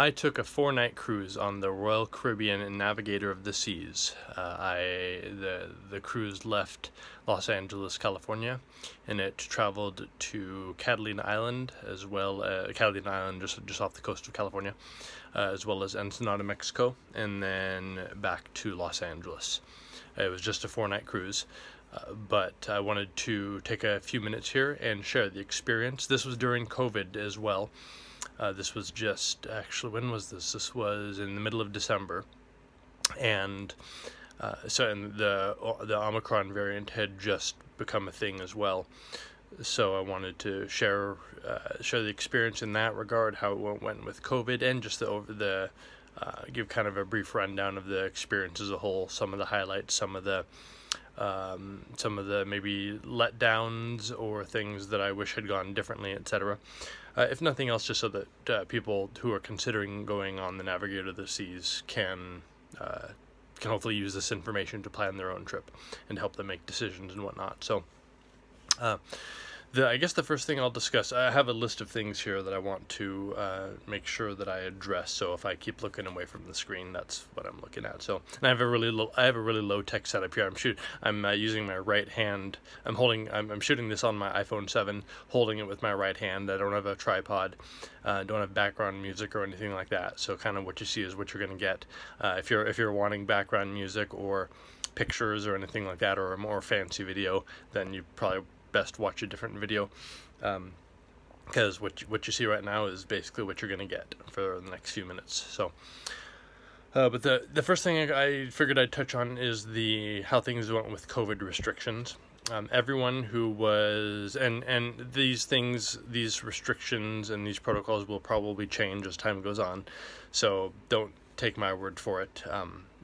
I took a 4-night cruise on the Royal Caribbean and Navigator of the Seas. The cruise left Los Angeles, California, and it traveled to Catalina Island, as well Catalina Island just off the coast of California, as well as Ensenada, Mexico, and then back to Los Angeles. It was just a 4-night cruise. But I wanted to take a few minutes here and share the experience. This was during COVID as well. This was when was this? This was in the middle of December. And the Omicron variant had just become a thing as well. So I wanted to share the experience in that regard, how it went with COVID, and just give kind of a brief rundown of the experience as a whole, some of the highlights, some of the maybe letdowns or things that I wish had gone differently, etc. If nothing else, just so that people who are considering going on the Navigator of the Seas can hopefully use this information to plan their own trip and help them make decisions and whatnot. So I guess the first thing I'll discuss, I have a list of things here that I want to make sure that I address. So if I keep looking away from the screen, that's what I'm looking at. So, and I have a really low tech setup here. I'm using my right hand. I'm shooting this on my iPhone 7, holding it with my right hand. I don't have a tripod. Don't have background music or anything like that. So kind of what you see is what you're going to get. If you're wanting background music or pictures or anything like that, or a more fancy video, then you probably best watch a different video, because what you see right now is basically what you're going to get for the next few minutes. So but the first thing I figured I'd touch on is how things went with COVID restrictions. Everyone who was and these restrictions and these protocols will probably change as time goes on, so don't take my word for it.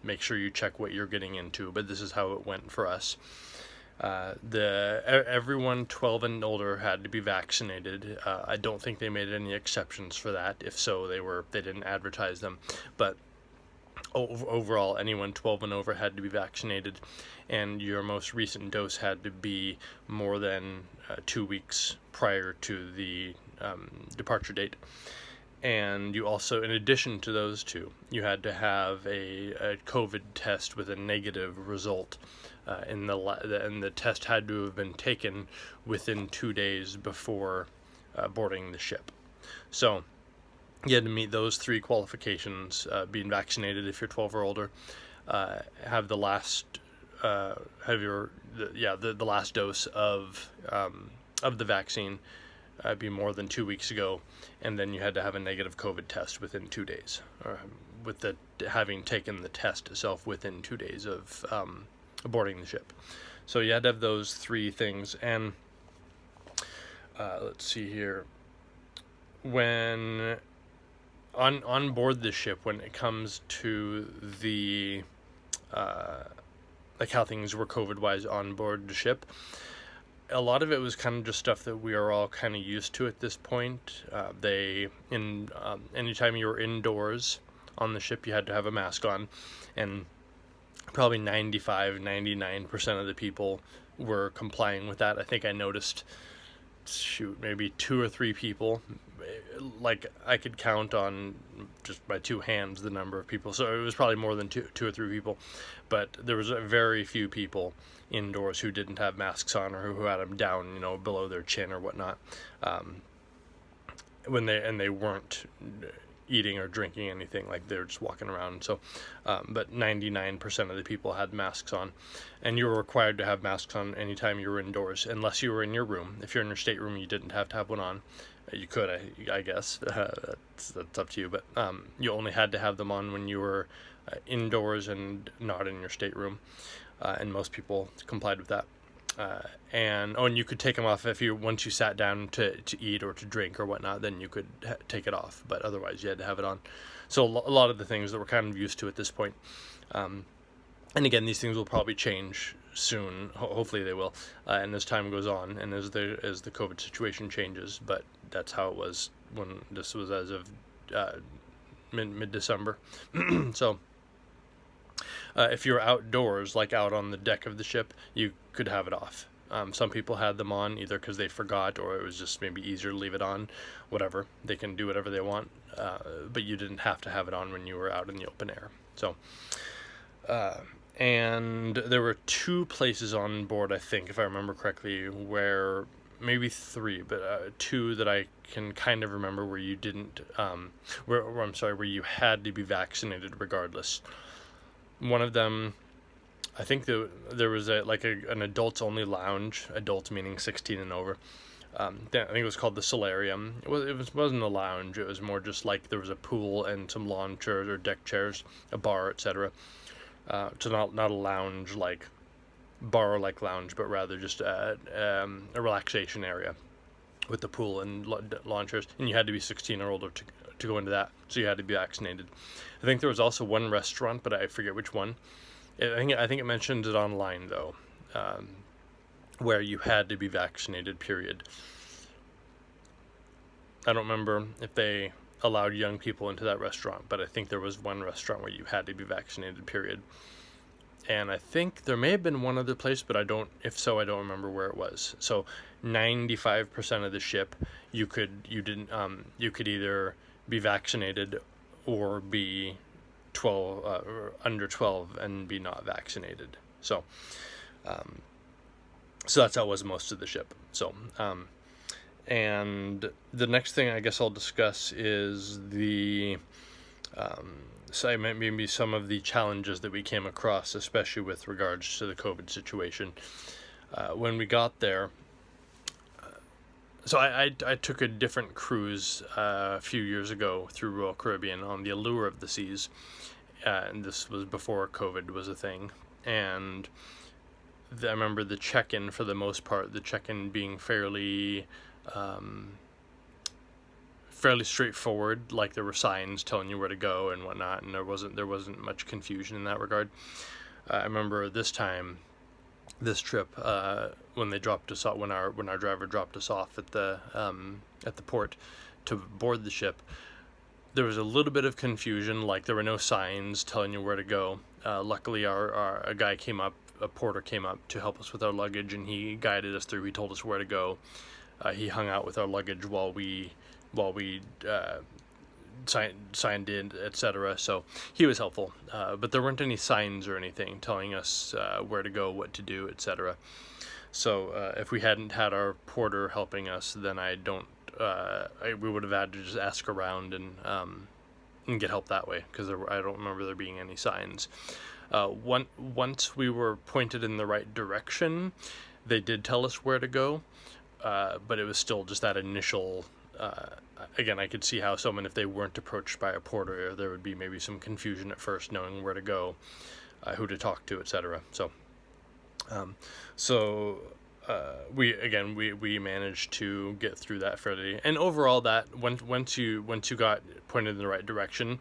Make sure you check what you're getting into, but this is how it went for us. Everyone 12 and older had to be vaccinated. I don't think they made any exceptions for that. If so, they didn't advertise them. But overall, anyone 12 and over had to be vaccinated, and your most recent dose had to be more than 2 weeks prior to the departure date. And you also, in addition to those two, you had to have a COVID test with a negative result. And the test had to have been taken within 2 days before boarding the ship. So you had to meet those 3 qualifications: being vaccinated if you're 12 or older, have the last last dose of the vaccine be more than 2 weeks ago, and then you had to have a negative COVID test within 2 days, with having taken the test itself within 2 days of boarding the ship. So you had to have those 3 things. And let's see here, when on board the ship, when it comes to the how things were COVID wise on board the ship, a lot of it was kind of just stuff that we are all kind of used to at this point. Anytime you were indoors on the ship, you had to have a mask on, and probably 99% of the people were complying with that. I think I noticed, maybe 2 or 3 people, like I could count on just by 2 hands the number of people. So it was probably more than two or 3 people, but there was very few people indoors who didn't have masks on, or who had them down, below their chin or whatnot, when they weren't eating or drinking anything, like they're just walking around. So but 99% of the people had masks on, and you were required to have masks on anytime you were indoors, unless you were in your room. If you're in your stateroom, you didn't have to have one on. You could, I guess. That's up to you, but you only had to have them on when you were indoors and not in your stateroom, and most people complied with that. And you could take them off once you sat down to eat or to drink or whatnot, then you could take it off, but otherwise you had to have it on. So a lot of the things that we're kind of used to at this point. And again, these things will probably change soon. Hopefully they will, and as time goes on, and as the COVID situation changes. But that's how it was when this was, as of mid-December. So if you're outdoors, like out on the deck of the ship, you could have it off. Some people had them on either because they forgot or it was just maybe easier to leave it on. Whatever, they can do whatever they want, but you didn't have to have it on when you were out in the open air. So, and there were 2 places on board, I think, if I remember correctly, where maybe 3, but 2 that I can kind of remember where you didn't, where you had to be vaccinated regardless. One of them, I think there was an adults only lounge, adults meaning 16 and over. I think it was called the Solarium. It wasn't a lounge. It was more just like there was a pool and some lawn chairs or deck chairs, a bar, etc. So not a lounge like bar like lounge, but rather just a relaxation area with the pool and lawn chairs. And you had to be 16 or older to go into that, so you had to be vaccinated. I think there was also one restaurant, but I forget which one. I think it mentioned it online though, where you had to be vaccinated. Period. I don't remember if they allowed young people into that restaurant, but I think there was one restaurant where you had to be vaccinated. Period. And I think there may have been one other place, but if so, I don't remember where it was. So 95% of the ship, you could either be vaccinated or be 12 or under 12 and be not vaccinated. So that's how it was most of the ship. So and the next thing I guess I'll discuss is maybe some of the challenges that we came across, especially with regards to the COVID situation. When we got there, so I took a different cruise a few years ago through Royal Caribbean on the Allure of the Seas, and this was before COVID was a thing. And I remember the check-in, for the most part, the check-in being fairly straightforward. Like there were signs telling you where to go and whatnot, and there wasn't much confusion in that regard. I remember this trip, when they dropped us off, when our driver dropped us off at the port to board the ship, there was a little bit of confusion. Like there were no signs telling you where to go. Luckily, a porter came up to help us with our luggage, and he guided us through. He told us where to go. He hung out with our luggage while we signed in, etc. So he was helpful, but there weren't any signs or anything telling us where to go, what to do, etc. So if we hadn't had our porter helping us, then we would have had to just ask around and get help that way, because I don't remember there being any signs. Once we were pointed in the right direction, they did tell us where to go, but it was still just that initial. Again, I could see how someone, if they weren't approached by a porter, there would be maybe some confusion at first, knowing where to go, who to talk to, etc. We managed to get through that fairly, and overall, that once you got pointed in the right direction,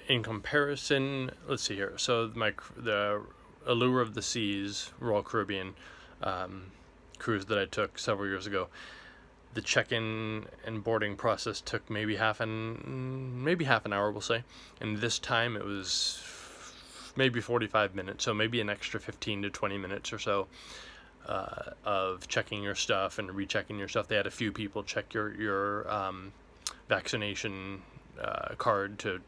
in comparison, let's see here. So the Allure of the Seas Royal Caribbean cruise that I took several years ago, the check-in and boarding process took maybe half an hour, we'll say, and this time it was maybe 45 minutes, so maybe an extra 15 to 20 minutes or so of checking your stuff and rechecking your stuff. They had a few people check your vaccination card to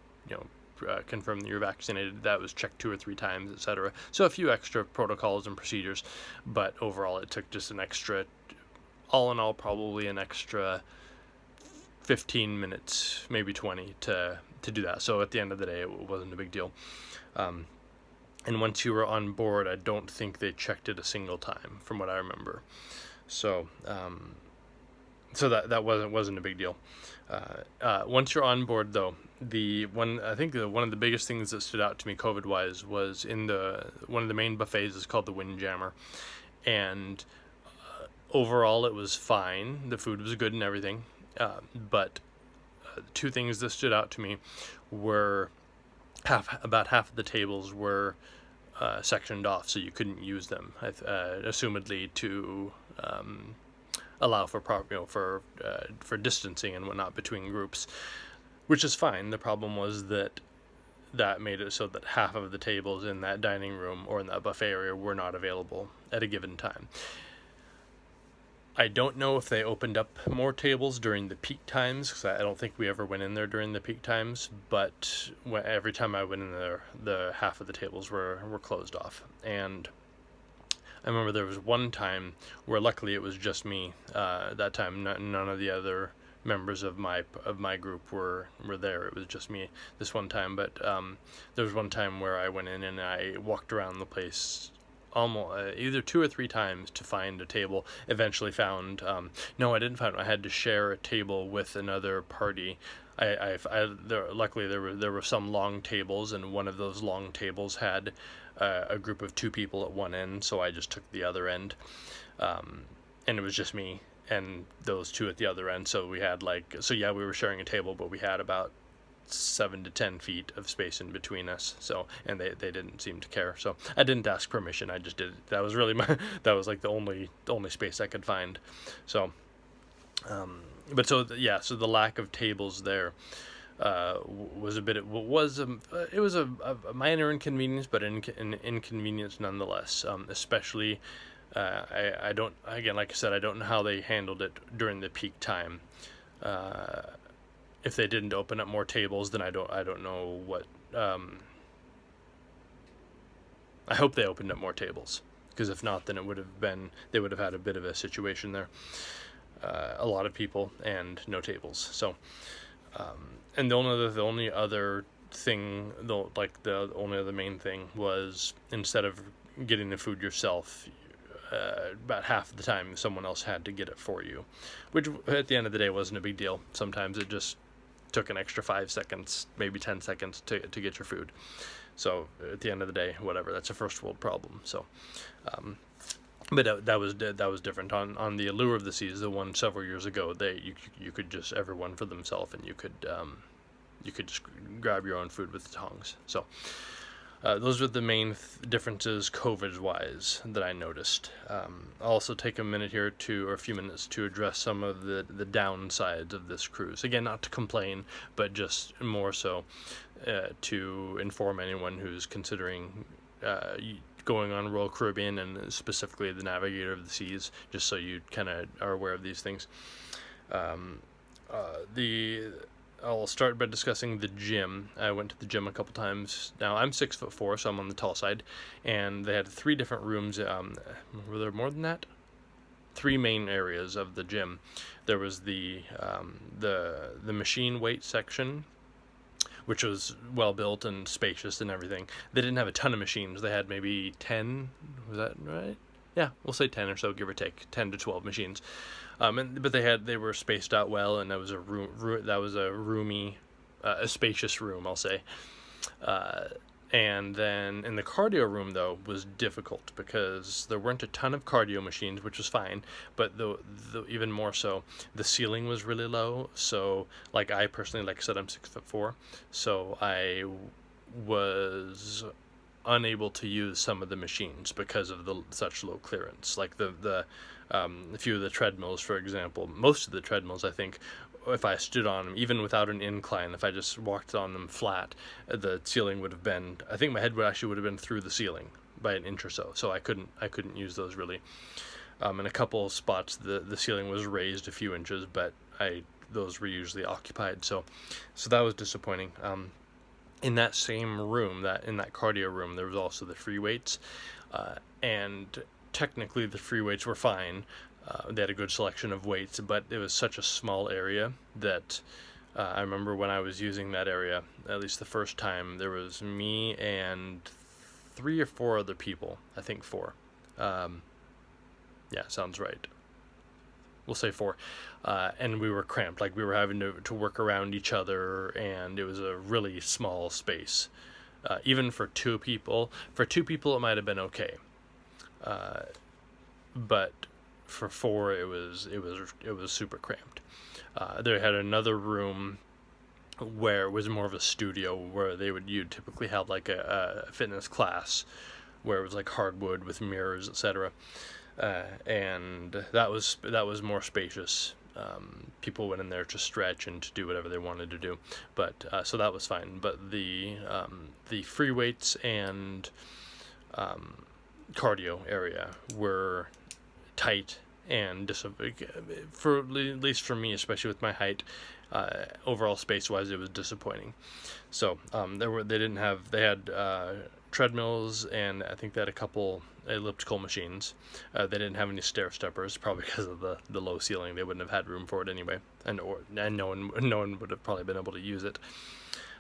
confirm that you're vaccinated. That was checked 2 or 3 times, etc. So a few extra protocols and procedures, but overall it took just an extra, all in all, probably an extra 15 minutes, maybe 20 to do that. So at the end of the day, it wasn't a big deal. And once you were on board, I don't think they checked it a single time, from what I remember. So that wasn't a big deal. Once you're on board, though, one of the biggest things that stood out to me COVID-wise was in one of the main buffets is called the Windjammer, and overall it was fine. The food was good and everything, but 2 things that stood out to me were about half of the tables were sectioned off, so you couldn't use them, assumedly to allow for for distancing and whatnot between groups, which is fine. The problem was that that made it so that half of the tables in that dining room or in that buffet area were not available at a given time. I don't know if they opened up more tables during the peak times, because I don't think we ever went in there during the peak times, but every time I went in there, the half of the tables were closed off. And I remember there was one time where luckily it was just me. That time, none of the other members of my group were there. It was just me this one time. But there was one time where I went in and I walked around the place almost either 2 or 3 times to find a table. Eventually found no, I didn't find it. I had to share a table with another party. Luckily there were some long tables, and one of those long tables had a group of 2 people at one end, so I just took the other end, and it was just me and those 2 at the other end. So we had we were sharing a table, but we had about 7 to 10 feet of space in between us. So, and they didn't seem to care. So I didn't ask permission. I just did it. That was really that was like the only space I could find. So, so the lack of tables there was a bit. It was a minor inconvenience, but an inconvenience nonetheless. Especially, I don't. Again, like I said, I don't know how they handled it during the peak time. If they didn't open up more tables, then I don't know what. I hope they opened up more tables, because if not, then they would have had a bit of a situation there. A lot of people and no tables. So, and the only other thing, though, like the only other main thing was, instead of getting the food yourself, about half the time someone else had to get it for you, which at the end of the day wasn't a big deal. Sometimes it just took an extra 5 seconds, maybe 10 seconds to get your food. So at the end of the day, whatever, that's a first world problem. So, but that was different on the Allure of the Seas, the one several years ago. You could just, everyone for themselves, and you could just grab your own food with the tongs. So. Those are the main differences COVID-wise that I noticed. I'll also take a few minutes to address some of the downsides of this cruise. Again, not to complain, but just more so to inform anyone who's considering going on Royal Caribbean, and specifically the Navigator of the Seas, just so you kind of are aware of these things. I'll start by discussing the gym. I went to the gym a couple times. Now, I'm 6'4", so I'm on the tall side, and they had 3 different rooms. Were there more than that? 3 main areas of the gym. There was the machine weight section, which was well built and spacious and everything. They didn't have a ton of machines. They had maybe 10. Was that right? Yeah, we'll say 10 or so, give or take, 10 to 12 machines. But they were spaced out well, and that was a spacious room, I'll say. And then in the cardio room, though, was difficult because there weren't a ton of cardio machines, which was fine, but even more so, the ceiling was really low. So, like I personally, like I said, I'm 6'4", so I was unable to use some of the machines because of such low clearance. Like a few of the treadmills, for example. Most of the treadmills, I think, if I stood on them, even without an incline, if I just walked on them flat, the ceiling would have been, I think my head would have been through the ceiling by an inch or so. So I couldn't use those really. In a couple of spots, the ceiling was raised a few inches, but those were usually occupied. So that was disappointing. In that same room, in that cardio room, there was also the free weights, and technically the free weights were fine. They had a good selection of weights, but it was such a small area that I remember when I was using that area, at least the first time, there was me and 3 or 4 other people. I think 4. Yeah, sounds right. We'll say 4. And we were cramped, like we were having to work around each other, and it was a really small space. Even for 2 people. For 2 people, it might have been okay. But for 4, it was super cramped. They had another room where it was more of a studio, where you'd typically have like a fitness class, where it was like hardwood with mirrors, etc. And that was more spacious, People went in there to stretch and to do whatever they wanted to do, but so that was fine. But the free weights and cardio area were tight and for at least for me, especially with my height, overall space wise, it was disappointing. So they had treadmills, and I think they had a couple elliptical machines. They didn't have any stair steppers, probably because of the low ceiling. They wouldn't have had room for it anyway, and no one would have probably been able to use it.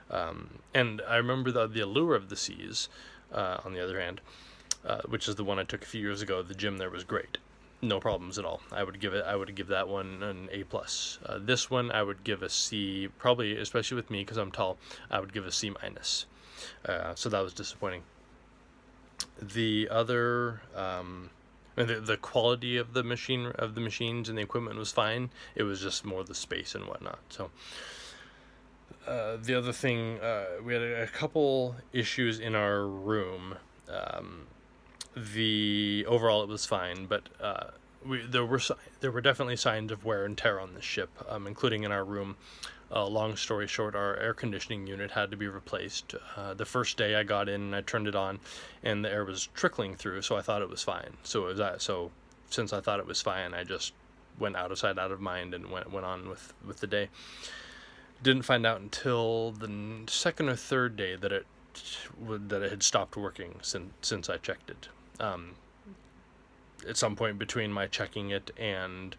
And I remember the Allure of the Seas, on the other hand, which is the one I took a few years ago. The gym there was great, no problems at all. I would give that one an A+. This one I would give a C, probably, especially with me because I'm tall. I would give a C-. So that was disappointing. The other, the quality of the machines and the equipment was fine. It was just more the space and whatnot. So the other thing, we had a couple issues in our room. Overall it was fine, but there were definitely signs of wear and tear on the ship, including in our room. Long story short, our air conditioning unit had to be replaced. The first day I got in and I turned it on, and the air was trickling through, so I thought it was fine. So since I thought it was fine, I just went out of sight, out of mind, and went on with the day. Didn't find out until the second or third day that it had stopped working since I checked it. At some point between my checking it and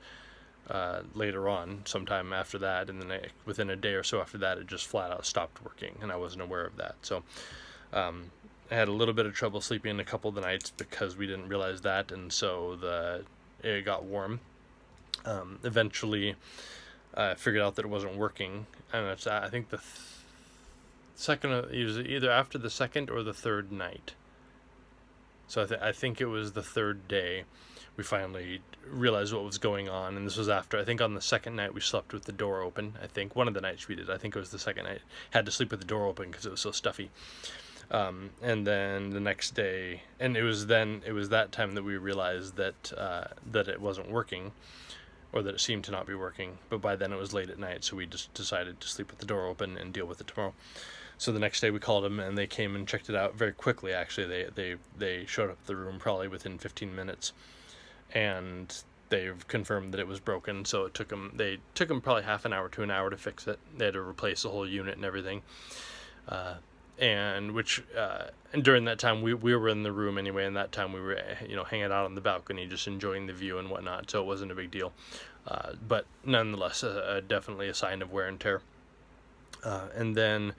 later on, sometime after that, and then within a day or so after that, it just flat out stopped working, and I wasn't aware of that. So I had a little bit of trouble sleeping a couple of the nights because we didn't realize that, and so it got warm. Eventually, I figured out that it wasn't working, and I think the second, it was either after the second or the third night. So I think it was the third day we finally realized what was going on, and this was after, I think on the second night we slept with the door open. I think one of the nights we did, I think it was the second night, had to sleep with the door open because it was so stuffy. And then the next day, and it was that time that we realized that it wasn't working, or that it seemed to not be working, but by then it was late at night, so we just decided to sleep with the door open and deal with it tomorrow. So the next day we called them, and they came and checked it out very quickly. Actually, they showed up at the room probably within 15 minutes, and they've confirmed that it was broken. So it took them probably half an hour to an hour to fix it. They had to replace the whole unit and everything. And during that time we were in the room anyway, and that time we were hanging out on the balcony just enjoying the view and whatnot, so it wasn't a big deal, but nonetheless definitely a sign of wear and tear. And then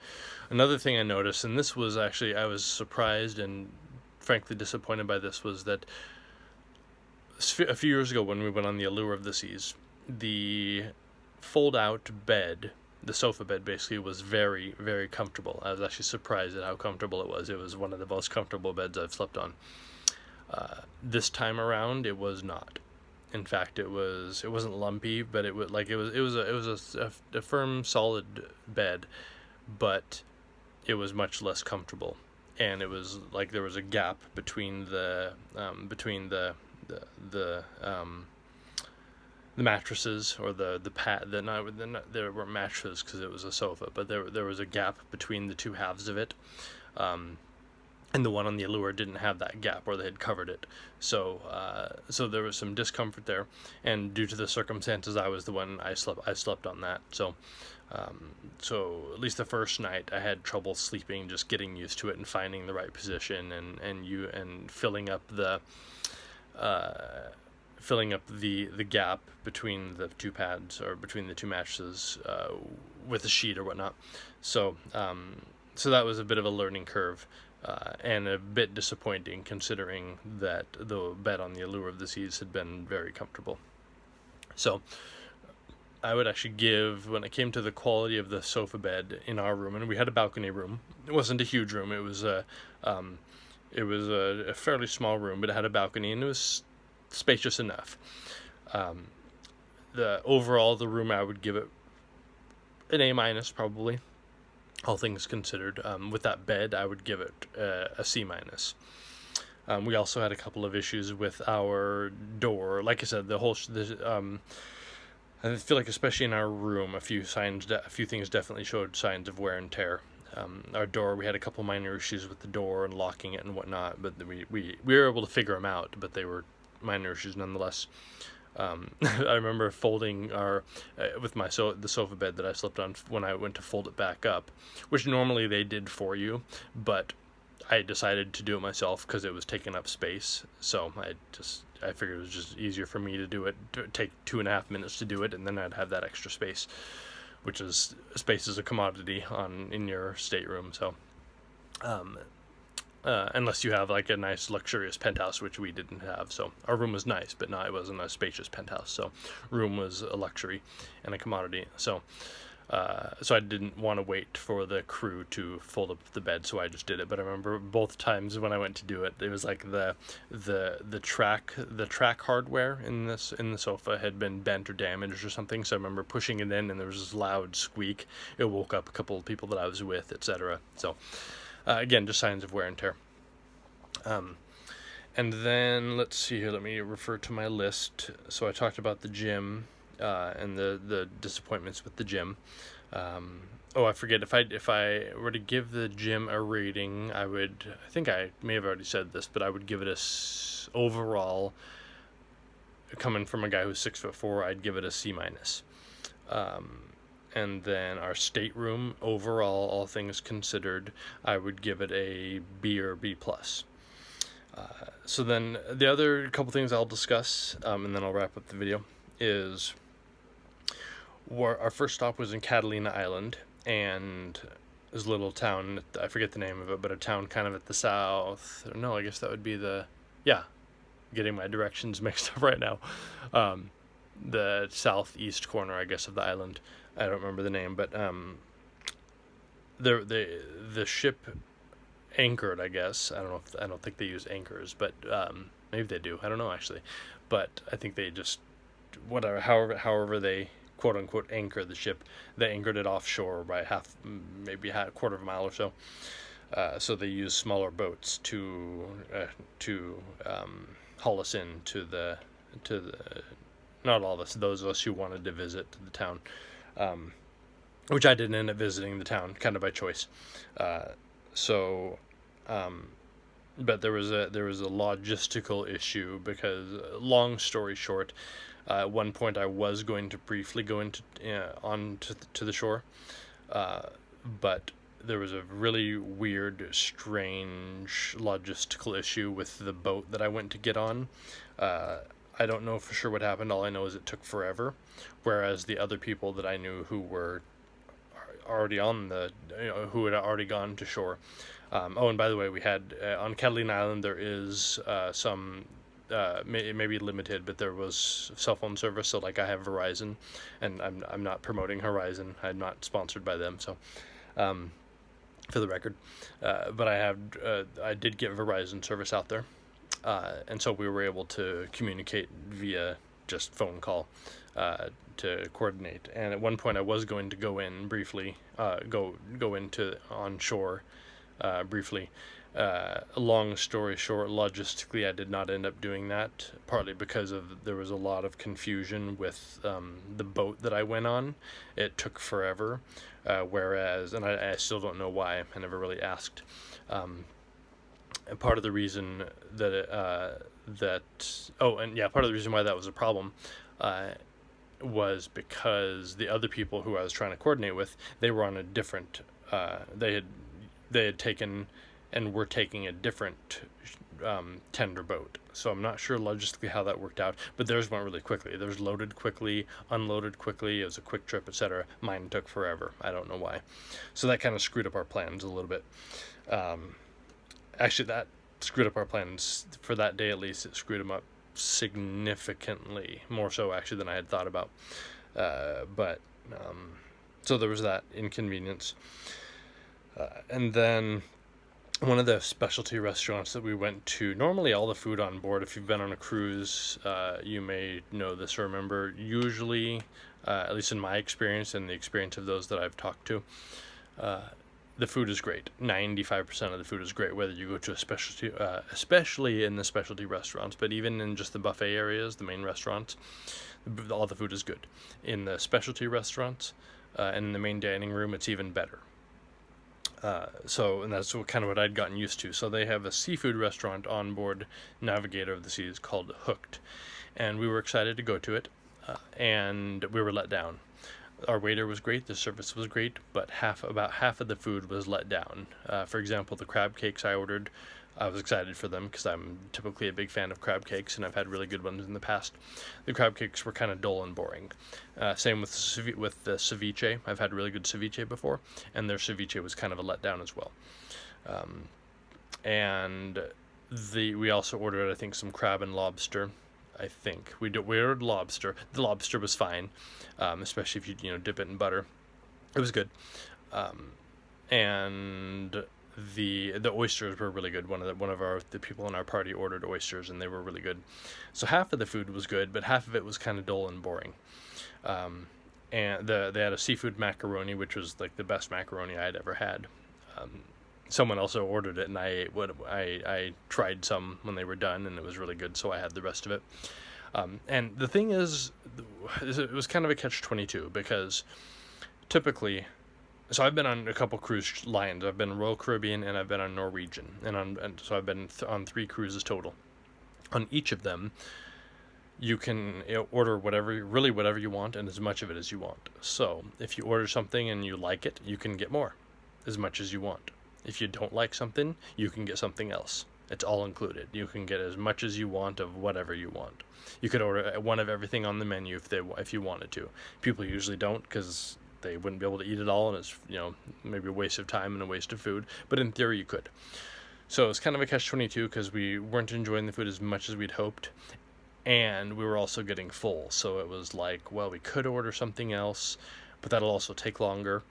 another thing I noticed, and this was actually, I was surprised and frankly disappointed by this, was that a few years ago when we went on the Allure of the Seas, the fold-out bed, the sofa bed basically, was very, very comfortable. I was actually surprised at how comfortable it was. It was one of the most comfortable beds I've slept on. This time around, it was not. In fact, it wasn't lumpy, but it was a firm, solid bed, but it was much less comfortable, and it was like there was a gap between the mattresses, or the pad. There were mattresses because it was a sofa, but there was a gap between the two halves of it. And the one on the Allure didn't have that gap, or they had covered it. So there was some discomfort there, and due to the circumstances, I was the one I slept on that. So at least the first night, I had trouble sleeping, just getting used to it and finding the right position, and filling up the gap between the two pads, or between the two mattresses, with a sheet or whatnot. So that was a bit of a learning curve. And a bit disappointing, considering that the bed on the Allure of the Seas had been very comfortable. So I would actually give, when it came to the quality of the sofa bed in our room, and we had a balcony room. It wasn't a huge room. It was a fairly small room, but it had a balcony, and it was spacious enough. The room, I would give it an A- probably. All things considered. With that bed, I would give it a C-. We also had a couple of issues with our door. Like I said, I feel like especially in our room, a few things definitely showed signs of wear and tear. Our door, we had a couple minor issues with the door and locking it and whatnot, but we were able to figure them out, but they were minor issues nonetheless. I remember folding with the sofa bed that I slept on when I went to fold it back up, which normally they did for you, but I decided to do it myself because it was taking up space. So I figured it was just easier for me to do it, to take 2.5 minutes to do it, and then I'd have that extra space, which is space is a commodity in your stateroom. So, unless you have like a nice luxurious penthouse, which we didn't have. So our room was nice, but no, it wasn't a spacious penthouse. So room was a luxury and a commodity. So I didn't want to wait for the crew to fold up the bed, so I just did it. But I remember both times when I went to do it, it was like the track hardware in the sofa had been bent or damaged or something. So I remember pushing it in, and there was this loud squeak. It woke up a couple of people that I was with, etc. So again, just signs of wear and tear. And then let's see here. Let me refer to my list. So I talked about the gym. And the disappointments with the gym. I forget, if I were to give the gym a rating, I think I may have already said this, but I would give it overall, coming from a guy who's 6'4", I'd give it a C-. And then our stateroom, overall, all things considered, I would give it a B or B+. So then the other couple things I'll discuss, and then I'll wrap up the video, is our first stop was in Catalina Island, and this little town, I forget the name of it, but a town kind of at the south. No, I guess that would be getting my directions mixed up right now. The southeast corner, I guess, of the island. I don't remember the name, but the ship anchored, I guess. I don't think they use anchors, but maybe they do. I don't know actually, but I think they just however they quote unquote anchor the ship, they anchored it offshore by maybe a quarter of a mile or so. So they use smaller boats to haul us in to the not all of us, those of us who wanted to visit the town, which I didn't end up visiting the town, kind of by choice. But there was a logistical issue because, long story short, at one point I was going to briefly go to the shore, but there was a really weird, strange logistical issue with the boat that I went to get on. I don't know for sure what happened. All I know is it took forever, whereas the other people that I knew who were already who had already gone to shore. And by the way, we had on Catalina Island there is some. It may be limited, but there was cell phone service. So like I have Verizon, and I'm not promoting Horizon. I'm not sponsored by them. So, for the record, but I did get Verizon service out there, and so we were able to communicate via just phone call to coordinate. And at one point, I was going to go in briefly, go into on shore, briefly. Long story short, logistically, I did not end up doing that, partly because there was a lot of confusion with the boat that I went on. It took forever, whereas, and I still don't know why, I never really asked. And part of the reason part of the reason why that was a problem was because the other people who I was trying to coordinate with, they were on a different, they had taken and were taking a different tender boat. So I'm not sure logistically how that worked out, but theirs went really quickly. Theirs loaded quickly, unloaded quickly, it was a quick trip, etc. Mine took forever. I don't know why. So that kind of screwed up our plans a little bit. Actually, that screwed up our plans for that day at least. It screwed them up significantly, more so actually than I had thought about. So there was that inconvenience. And then one of the specialty restaurants that we went to, normally all the food on board, if you've been on a cruise, you may know this or remember, usually, at least in my experience and the experience of those that I've talked to, the food is great. 95% of the food is great, whether you go to a specialty, especially in the specialty restaurants, but even in just the buffet areas, the main restaurants, all the food is good. In the specialty restaurants and in the main dining room, it's even better. And that's kind of what I'd gotten used to. So they have a seafood restaurant on board Navigator of the Seas called Hooked, and we were excited to go to it, and we were let down. Our waiter was great, the service was great, but about half of the food was let down. For example, the crab cakes I ordered, I was excited for them because I'm typically a big fan of crab cakes, and I've had really good ones in the past. The crab cakes were kind of dull and boring. Same with the ceviche. I've had really good ceviche before, and their ceviche was kind of a letdown as well. And we also ordered, I think, some crab and lobster. I think we ordered lobster. The lobster was fine, especially if you dip it in butter. It was good, and the oysters were really good. One of the people in our party ordered oysters, and they were really good. So half of the food was good, but half of it was kind of dull and boring. And they had a seafood macaroni, which was like the best macaroni I had ever had. Someone also ordered it, and I tried some when they were done, and it was really good, so I had the rest of it. And the thing is, it was kind of a catch-22, because typically, so I've been on a couple cruise lines. I've been Royal Caribbean, and I've been on Norwegian, and so I've been on 3 cruises total. On each of them, you can order whatever you want, and as much of it as you want. So if you order something and you like it, you can get more, as much as you want. If you don't like something, you can get something else. It's all included. You can get as much as you want of whatever you want. You could order one of everything on the menu if you wanted to. People usually don't, because they wouldn't be able to eat it all, and it's maybe a waste of time and a waste of food. But in theory, you could. So it's kind of a catch-22, because we weren't enjoying the food as much as we'd hoped, and we were also getting full. So it was like, well, we could order something else, but that'll also take longer,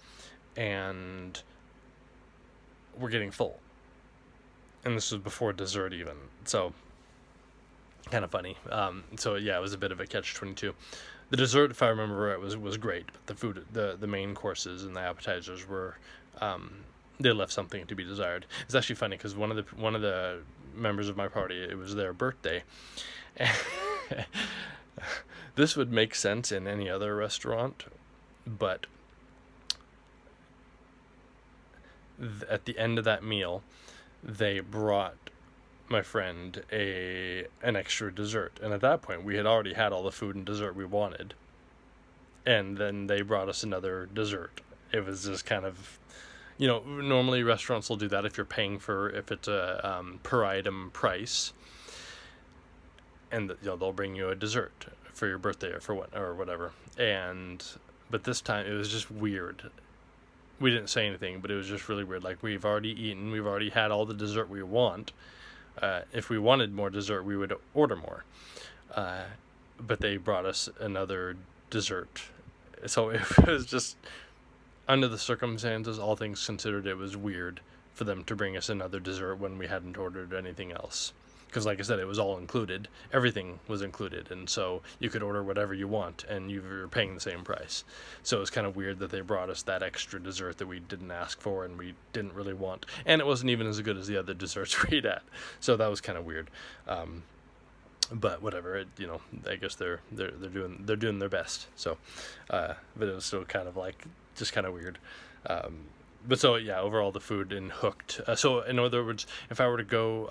and we're getting full. And this was before dessert even, so kind of funny. So yeah, it was a bit of a catch-22. The dessert, if I remember right, was great, but the food, the main courses and the appetizers were, they left something to be desired. It's actually funny, because one of the members of my party, it was their birthday. This would make sense in any other restaurant, but at the end of that meal, they brought my friend an extra dessert, and at that point we had already had all the food and dessert we wanted, and then they brought us another dessert. It was just kind of, normally restaurants will do that if it's a per item price, and they'll bring you a dessert for your birthday or whatever. But this time it was just weird. We didn't say anything, but it was just really weird. Like, we've already eaten, we've already had all the dessert we want. If we wanted more dessert, we would order more. But they brought us another dessert. So it was just, under the circumstances, all things considered, it was weird for them to bring us another dessert when we hadn't ordered anything else. Because like I said, it was all included. Everything was included, and so you could order whatever you want, and you were paying the same price. So it was kind of weird that they brought us that extra dessert that we didn't ask for and we didn't really want. And it wasn't even as good as the other desserts we'd had. So that was kind of weird. But whatever, I guess they're doing their best. So, but it was still kind of like, just kind of weird. But so yeah, overall the food in Hooked. So in other words, if I were to go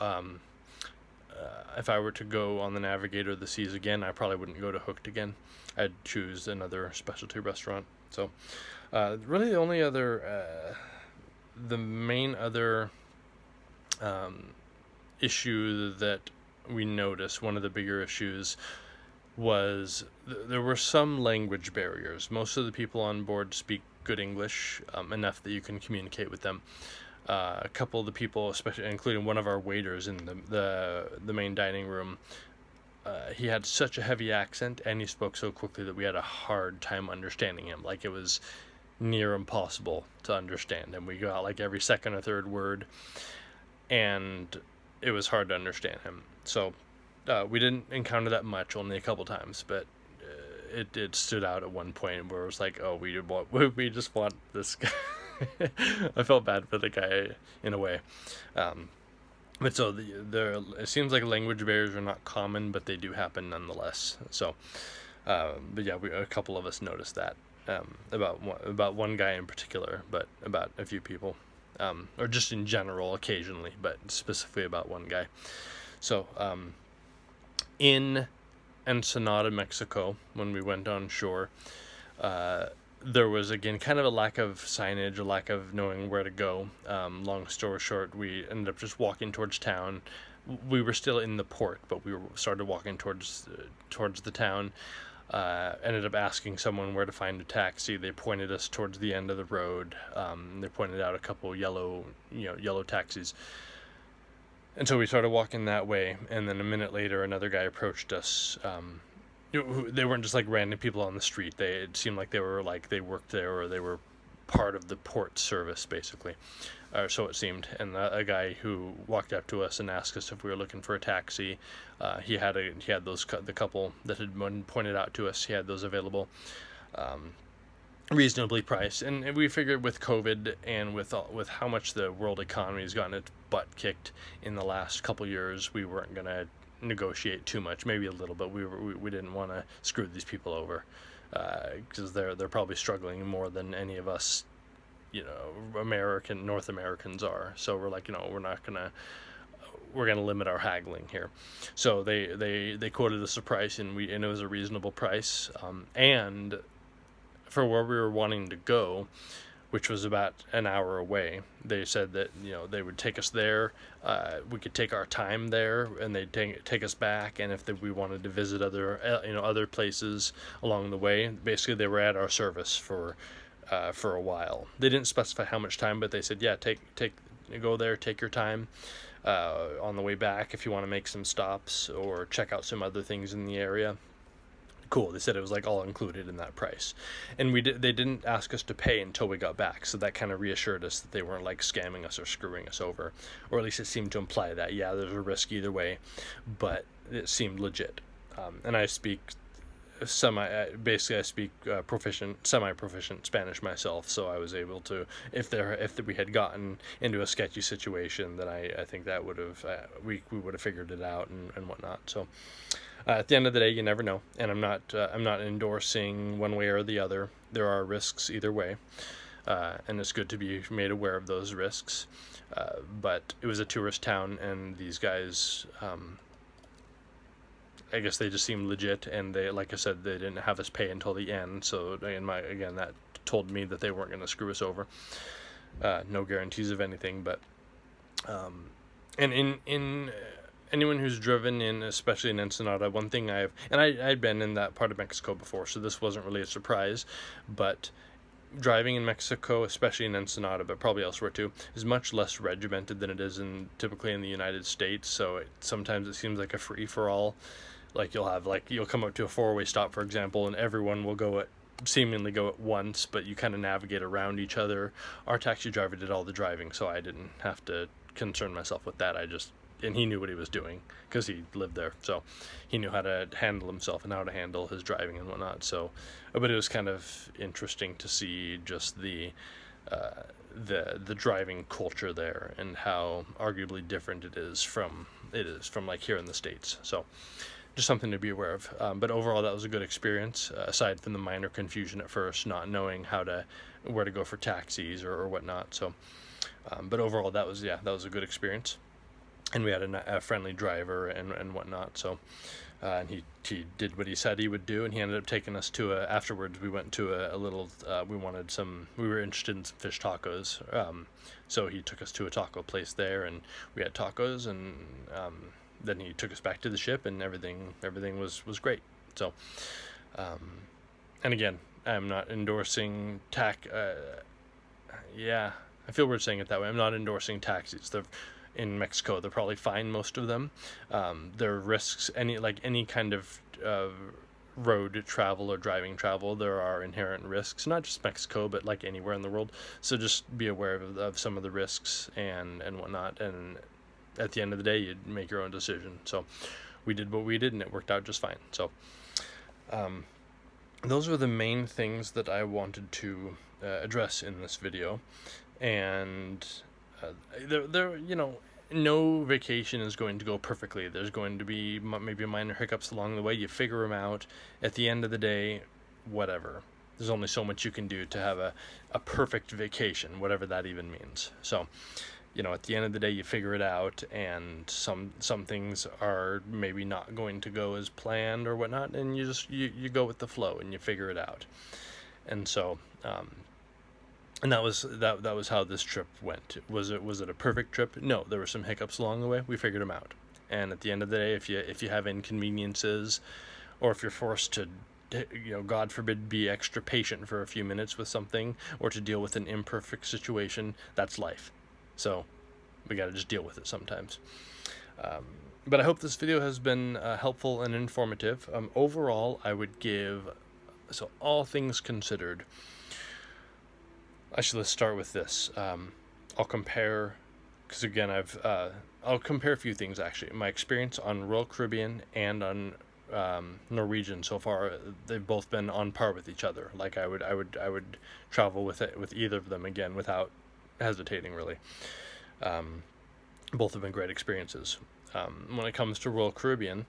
on the Navigator of the Seas again, I probably wouldn't go to Hooked again. I'd choose another specialty restaurant. So, really the only other, the main other issue that we noticed, one of the bigger issues, was there were some language barriers. Most of the people on board speak good English, enough that you can communicate with them. A couple of the people, especially including one of our waiters in the main dining room, he had such a heavy accent, and he spoke so quickly that we had a hard time understanding him. Like, it was near impossible to understand, and we got like every second or third word, and it was hard to understand him. So we didn't encounter that much, only a couple times, but it stood out at one point where it was like, oh, we just want this guy. I felt bad for the guy in a way. But so it seems like language barriers are not common, but they do happen nonetheless. So, but yeah, a couple of us noticed that, about one guy in particular, but about a few people, or just in general occasionally, but specifically about one guy. So, in Ensenada, Mexico, when we went on shore, there was, again, kind of a lack of signage, a lack of knowing where to go. Long story short, we ended up just walking towards town. We were still in the port, but we started walking towards the town. Ended up asking someone where to find a taxi. They pointed us towards the end of the road. They pointed out a couple yellow taxis. And so we started walking that way, and then a minute later, another guy approached us. They weren't just like random people on the street. It seemed like they worked there, or they were part of the port service, basically, or so it seemed. And a guy who walked up to us and asked us if we were looking for a taxi. He had the couple that had been pointed out to us. He had those available, reasonably priced. And we figured with COVID and with how much the world economy has gotten its butt kicked in the last couple years, we weren't gonna negotiate too much, maybe a little, but we didn't want to screw these people over, because they're probably struggling more than any of us, North Americans are. So we're like, we're gonna limit our haggling here. So they quoted us a price, and it was a reasonable price, and for where we were wanting to go, which was about an hour away. They said that they would take us there. We could take our time there, and they'd take us back. And if we wanted to visit other places along the way, basically they were at our service for a while. They didn't specify how much time, but they said, yeah, go there, take your time. On the way back, if you want to make some stops or check out some other things in the area. Cool. They said it was like all included in that price, and they didn't ask us to pay until we got back, so that kind of reassured us that they weren't like scamming us or screwing us over, or at least it seemed to imply that, yeah, there's a risk either way, but it seemed legit. And I speak semi-proficient Spanish myself, so I was able to, if we had gotten into a sketchy situation, then I think that would have we would have figured it out and whatnot. So at the end of the day, you never know, and I'm not endorsing one way or the other. There are risks either way, and it's good to be made aware of those risks. But it was a tourist town, and these guys, I guess they just seemed legit, and they, like I said, they didn't have us pay until the end. So again, that told me that they weren't going to screw us over. No guarantees of anything, but and in anyone who's driven in, especially in Ensenada, one thing I'd been in that part of Mexico before, so this wasn't really a surprise, but driving in Mexico, especially in Ensenada, but probably elsewhere too, is much less regimented than it is typically in the United States. So sometimes it seems like a free-for-all. Like you'll come up to a four-way stop, for example, and everyone will seemingly go at once, but you kind of navigate around each other. Our taxi driver did all the driving, so I didn't have to concern myself with that. And he knew what he was doing because he lived there, so he knew how to handle himself and how to handle his driving and whatnot. So, but it was kind of interesting to see just the driving culture there and how arguably different it is from like here in the States. So, just something to be aware of. But overall, that was a good experience. Aside from the minor confusion at first, not knowing where to go for taxis or whatnot. So, but overall, that was a good experience. And we had a friendly driver and whatnot. So, and he did what he said he would do, and he ended up taking us to afterwards we went to a little, we were interested in some fish tacos. So he took us to a taco place there, and we had tacos, and then he took us back to the ship, and everything was great. So, and again, I'm not endorsing I feel weird saying it that way. I'm not endorsing taxis. In Mexico, they're probably fine, most of them. There are risks, any kind of road travel or driving travel, there are inherent risks, not just Mexico, but like anywhere in the world. So just be aware of some of the risks and whatnot, and at the end of the day, you make your own decision. So we did what we did, and it worked out just fine. So those were the main things that I wanted to address in this video. And no vacation is going to go perfectly. There's going to be maybe minor hiccups along the way. You figure them out. At the end of the day, whatever. There's only so much you can do to have a perfect vacation, whatever that even means. So, at the end of the day, you figure it out, and some things are maybe not going to go as planned or whatnot, and you go with the flow and you figure it out. And so, and that was how this trip went. Was it a perfect trip? No, there were some hiccups along the way. We figured them out. And at the end of the day, if you have inconveniences, or if you're forced to, God forbid, be extra patient for a few minutes with something, or to deal with an imperfect situation, that's life. So we got to just deal with it sometimes. But I hope this video has been helpful and informative. Overall, I would give, so all things considered, let's start with this. I'll compare, because again, I'll compare a few things actually. My experience on Royal Caribbean and on Norwegian so far, they've both been on par with each other. Like I would travel with either of them again without hesitating, really. Both have been great experiences. When it comes to Royal Caribbean,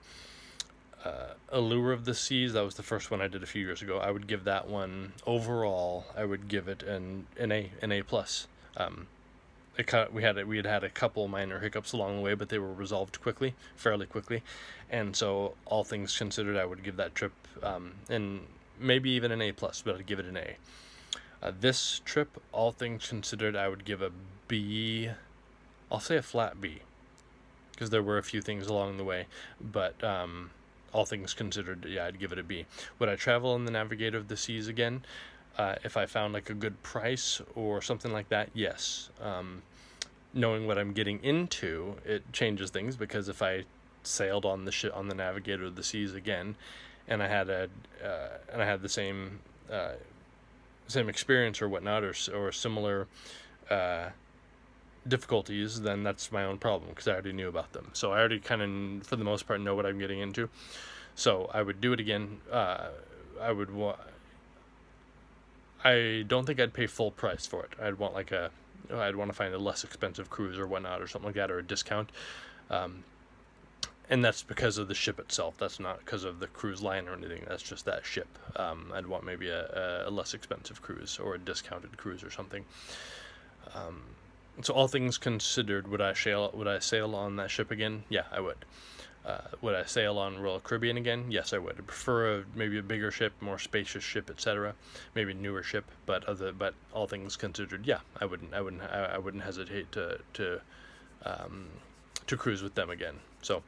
Allure of the Seas, that was the first one I did a few years ago. I would give that one, overall, I would give it an A plus. We had had a couple minor hiccups along the way, but they were resolved fairly quickly, and so all things considered, I would give that trip and maybe even an A plus, but I'd give it an A. This trip, all things considered, I would give a B. I'll say a flat B, because there were a few things along the way, but all things considered, yeah, I'd give it a B. Would I travel in the Navigator of the Seas again? If I found like a good price or something like that, yes. Knowing what I'm getting into, it changes things, because if I sailed on the Navigator of the Seas again, and I had the same experience or whatnot, or similar difficulties, then that's my own problem, because I already knew about them. So I already kind of, for the most part, know what I'm getting into. So I would do it again. I don't think I'd pay full price for it. I'd want to find a less expensive cruise or whatnot, or something like that, or a discount. And that's because of the ship itself. That's not because of the cruise line or anything. That's just that ship. I'd want maybe a less expensive cruise, or a discounted cruise or something. So all things considered, would I sail on that ship again? Yeah, I would. Would I sail on Royal Caribbean again? Yes, I would. I prefer maybe a bigger ship, more spacious ship, etc. Maybe a newer ship, but all things considered, yeah, I wouldn't hesitate to cruise with them again. So,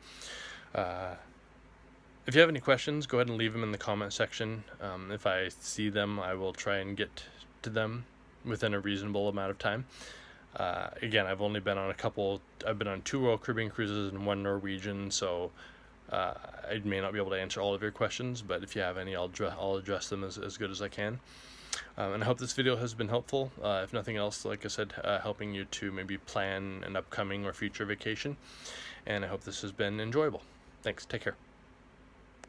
if you have any questions, go ahead and leave them in the comment section. If I see them, I will try and get to them within a reasonable amount of time. Again, I've only been on I've been on 2 Royal Caribbean cruises and 1 Norwegian, so I may not be able to answer all of your questions, but if you have any, I'll address them as good as I can. And I hope this video has been helpful. If nothing else, like I said, helping you to maybe plan an upcoming or future vacation. And I hope this has been enjoyable. Thanks. Take care.